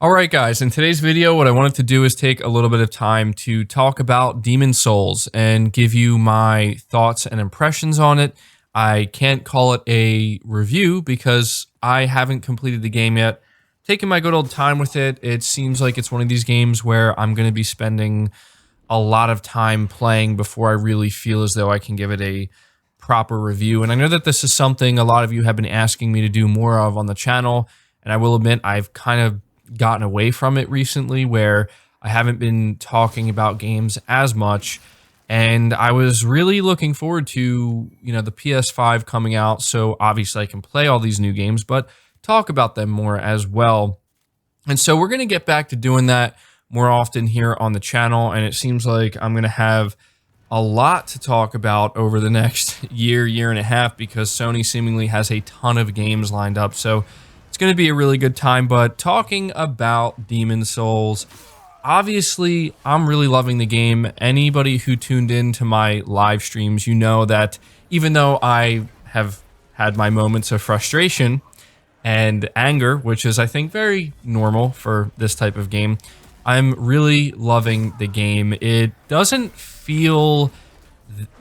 Alright guys, in today's video what I wanted to do is take a little bit of time to talk about Demon's Souls and give you my thoughts and impressions on it. I can't call it a review because I haven't completed the game yet. Taking my good old time with it. It seems like it's one of these games where I'm going to be spending a lot of time playing before I really feel as though I can give it a proper review. And I know that this is something a lot of you have been asking me to do more of on the channel, and I will admit I've kind of gotten away from it recently where I haven't been talking about games as much, and I was really looking forward to, the PS5 coming out, so obviously I can play all these new games, but talk about them more as well. And so we're going to get back to doing that more often here on the channel, and it seems like I'm going to have a lot to talk about over the next year and a half because Sony seemingly has a ton of games lined up. So it's going to be a really good time. But talking about Demon's Souls, obviously I'm really loving the game. Anybody who tuned into my live streams, you know that even though I have had my moments of frustration and anger, which is I think very normal for this type of game, I'm really loving the game. It doesn't feel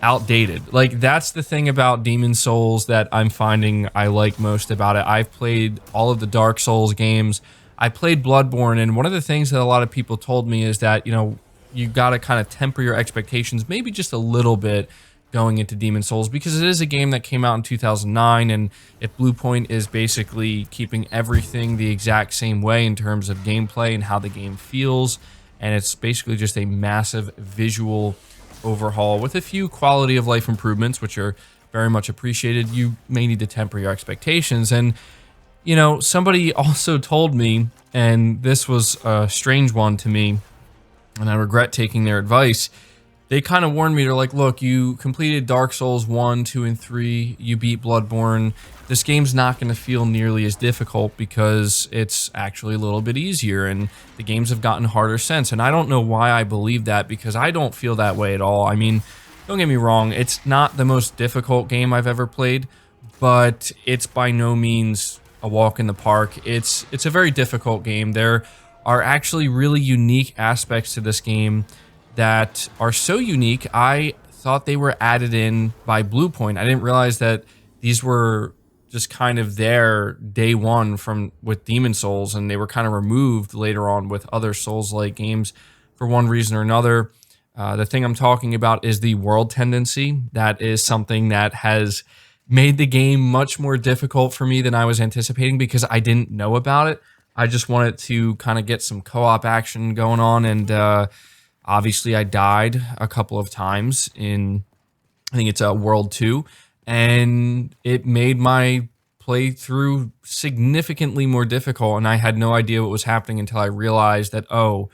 outdated. Like, that's the thing about Demon's Souls that I'm finding I like most about it. I've played all of the Dark Souls games. I played Bloodborne, and one of the things that a lot of people told me is that, you got to kind of temper your expectations maybe just a little bit going into Demon's Souls, because it is a game that came out in 2009, and if Bluepoint is basically keeping everything the exact same way in terms of gameplay and how the game feels, and it's basically just a massive visual overhaul with a few quality of life improvements, which are very much appreciated, you may need to temper your expectations. And, somebody also told me, and this was a strange one to me, and I regret taking their advice. They kind of warned me. They're like, look, you completed Dark Souls 1, 2, and 3. You beat Bloodborne. This game's not going to feel nearly as difficult because it's actually a little bit easier, and the games have gotten harder since. And I don't know why I believe that, because I don't feel that way at all. I mean, don't get me wrong. It's not the most difficult game I've ever played, but it's by no means a walk in the park. It's a very difficult game. There are actually really unique aspects to this game that are so unique, I thought they were added in by Bluepoint. I didn't realize that these were just kind of there day one with Demon's Souls, and they were kind of removed later on with other Souls-like games for one reason or another. The thing I'm talking about is the world tendency. That is something that has made the game much more difficult for me than I was anticipating because I didn't know about it. I just wanted to kind of get some co-op action going on, and obviously, I died a couple of times in, I think it's World 2, and it made my playthrough significantly more difficult, and I had no idea what was happening until I realized that, oh,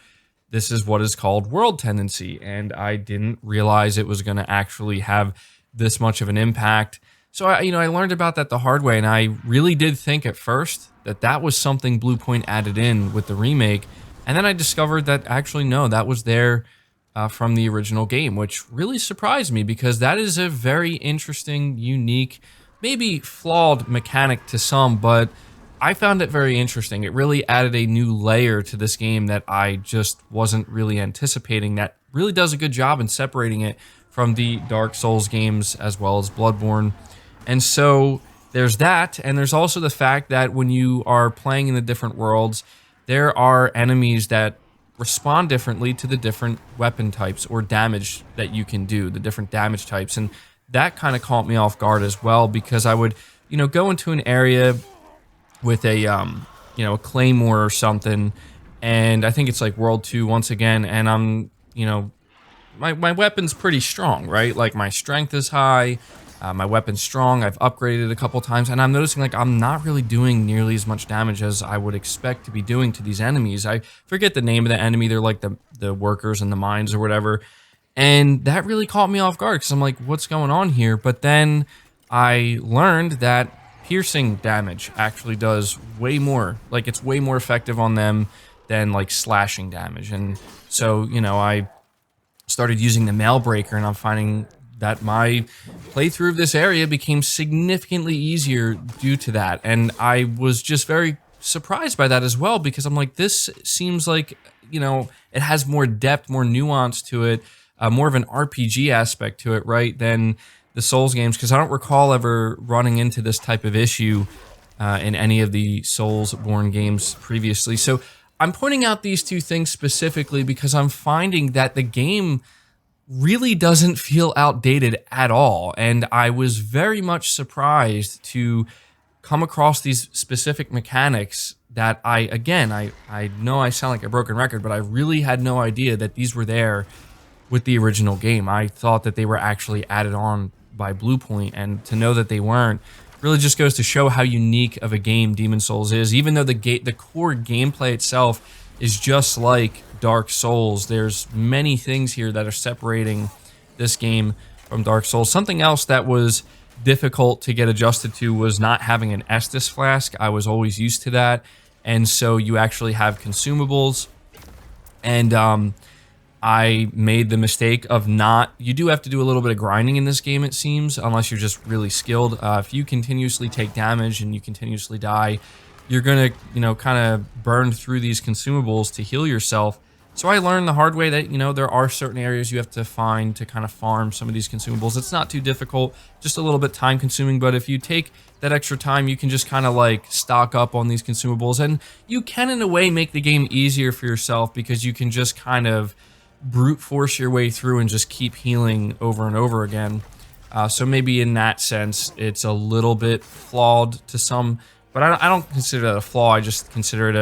this is what is called world tendency, and I didn't realize it was going to actually have this much of an impact. So, I learned about that the hard way, and I really did think at first that that was something Bluepoint added in with the remake. And then I discovered that actually, no, that was there from the original game, which really surprised me because that is a very interesting, unique, maybe flawed mechanic to some, but I found it very interesting. It really added a new layer to this game that I just wasn't really anticipating, that really does a good job in separating it from the Dark Souls games as well as Bloodborne. And so there's that, and there's also the fact that when you are playing in the different worlds, there are enemies that respond differently to the different weapon types or damage that you can do, the different damage types. And that kind of caught me off guard as well, because I would, go into an area with a, a claymore or something, and I think it's like World 2 once again, and I'm, my weapon's pretty strong, right? Like, my strength is high. My weapon's strong. I've upgraded a couple times, and I'm noticing like I'm not really doing nearly as much damage as I would expect to be doing to these enemies. I forget the name of the enemy. They're like the workers in the mines or whatever. And that really caught me off guard because I'm like, what's going on here? But then I learned that piercing damage actually does way more. Like, it's way more effective on them than like slashing damage. And so, I started using the mail breaker, and I'm finding that my playthrough of this area became significantly easier due to that. And I was just very surprised by that as well, because I'm like, this seems like, it has more depth, more nuance to it, more of an RPG aspect to it, right, than the Souls games, because I don't recall ever running into this type of issue in any of the Souls-born games previously. So I'm pointing out these two things specifically because I'm finding that the game really doesn't feel outdated at all. And I was very much surprised to come across these specific mechanics that I know I sound like a broken record, but I really had no idea that these were there with the original game. I thought that they were actually added on by Bluepoint, and to know that they weren't really just goes to show how unique of a game Demon's Souls is. Even though the core gameplay itself is just like Dark Souls, there's many things here that are separating this game from Dark Souls. Something else that was difficult to get adjusted to was not having an Estus flask. I was always used to that, and so you actually have consumables, and I made the mistake of not. You do have to do a little bit of grinding in this game, it seems, unless you're just really skilled. If you continuously take damage and you continuously die, you're gonna, kind of burn through these consumables to heal yourself. So I learned the hard way that, there are certain areas you have to find to kind of farm some of these consumables. It's not too difficult, just a little bit time consuming, but if you take that extra time, you can just kind of like stock up on these consumables, and you can in a way make the game easier for yourself because you can just kind of brute force your way through and just keep healing over and over again. So maybe in that sense, it's a little bit flawed to some, but I don't consider that a flaw. I just consider it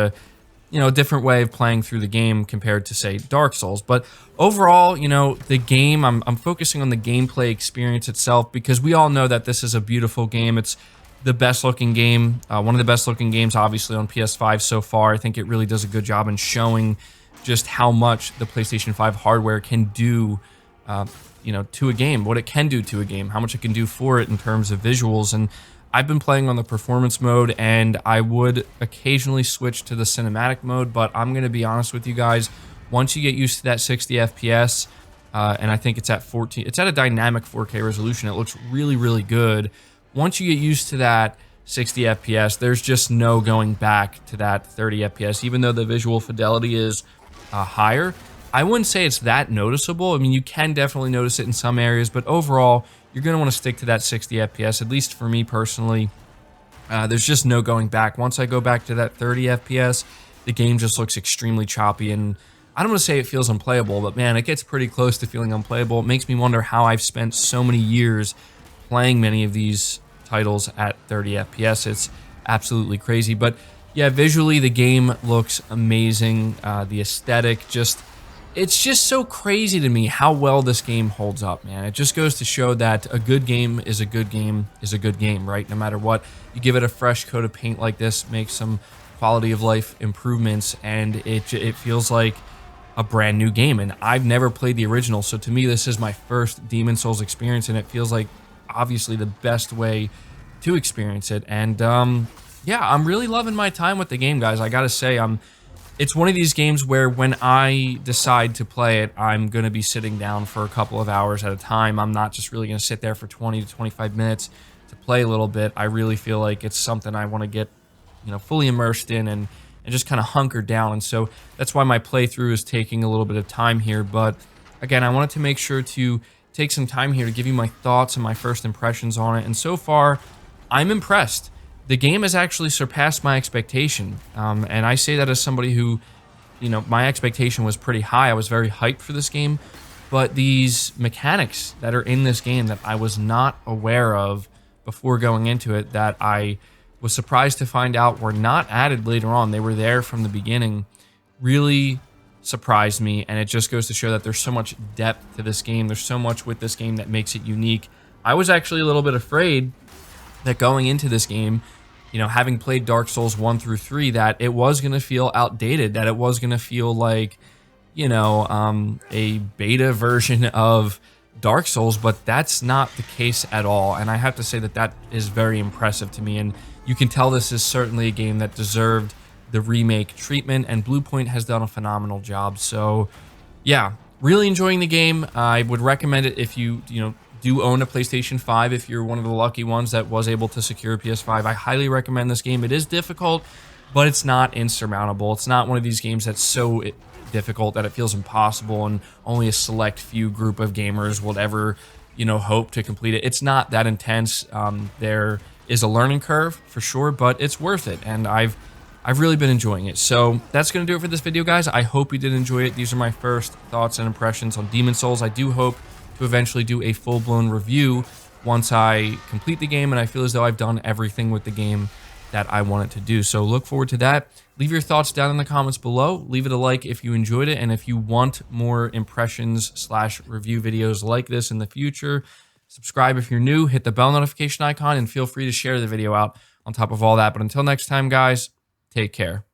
a different way of playing through the game compared to, say, Dark Souls. But overall, the game, I'm focusing on the gameplay experience itself, because we all know that this is a beautiful game. It's the best looking game, one of the best looking games, obviously, on PS5 so far. I think it really does a good job in showing just how much the PlayStation 5 hardware can do, to a game, what it can do to a game, how much it can do for it in terms of visuals. And I've been playing on the performance mode, and I would occasionally switch to the cinematic mode, but I'm going to be honest with you guys, once you get used to that 60 FPS, and I think it's at a dynamic 4K resolution, it looks really, really good. Once you get used to that 60 FPS, there's just no going back to that 30 FPS, even though the visual fidelity is higher. I wouldn't say it's that noticeable. I mean, you can definitely notice it in some areas, but overall, you're going to want to stick to that 60 FPS, at least for me personally. There's just no going back. Once I go back to that 30 FPS, the game just looks extremely choppy, and I don't want to say it feels unplayable, but man, it gets pretty close to feeling unplayable. It makes me wonder how I've spent so many years playing many of these titles at 30 FPS. It's absolutely crazy, but yeah, visually the game looks amazing. The aesthetic, it's just so crazy to me how well this game holds up, man. It just goes to show that a good game is a good game is a good game, right? No matter what, you give it a fresh coat of paint like this, make some quality of life improvements, and it feels like a brand new game. And I've never played the original, so to me this is my first Demon's Souls experience, and it feels like obviously the best way to experience it. And yeah, I'm really loving my time with the game, guys. I gotta say, it's one of these games where when I decide to play it, I'm going to be sitting down for a couple of hours at a time. I'm not just really going to sit there for 20 to 25 minutes to play a little bit. I really feel like it's something I want to get, fully immersed in and just kind of hunker down. And so that's why my playthrough is taking a little bit of time here. But again, I wanted to make sure to take some time here to give you my thoughts and my first impressions on it. And so far, I'm impressed. The game has actually surpassed my expectation, and I say that as somebody who, my expectation was pretty high. I was very hyped for this game, but these mechanics that are in this game that I was not aware of before going into it, that I was surprised to find out were not added later on, they were there from the beginning, really surprised me. And it just goes to show that there's so much depth to this game. There's so much with this game that makes it unique. I was actually a little bit afraid that going into this game, having played Dark Souls 1 through 3, that it was going to feel outdated, that it was going to feel like, a beta version of Dark Souls, but that's not the case at all. And I have to say that is very impressive to me. And you can tell this is certainly a game that deserved the remake treatment, and Bluepoint has done a phenomenal job. So yeah, really enjoying the game. I would recommend it if you do own a PlayStation 5, if you're one of the lucky ones that was able to secure a PS5. I highly recommend this game. It is difficult, but it's not insurmountable. It's not one of these games that's so difficult that it feels impossible and only a select few group of gamers will ever, hope to complete it. It's not that intense. There is a learning curve for sure, but it's worth it, and I've really been enjoying it. So that's going to do it for this video, guys. I hope you did enjoy it. These are my first thoughts and impressions on Demon Souls. I do hope to eventually do a full-blown review once I complete the game, and I feel as though I've done everything with the game that I want it to do. So look forward to that. Leave your thoughts down in the comments below. Leave it a like if you enjoyed it, and if you want more impressions/review videos like this in the future, subscribe if you're new, hit the bell notification icon, and feel free to share the video out on top of all that. But until next time, guys, take care.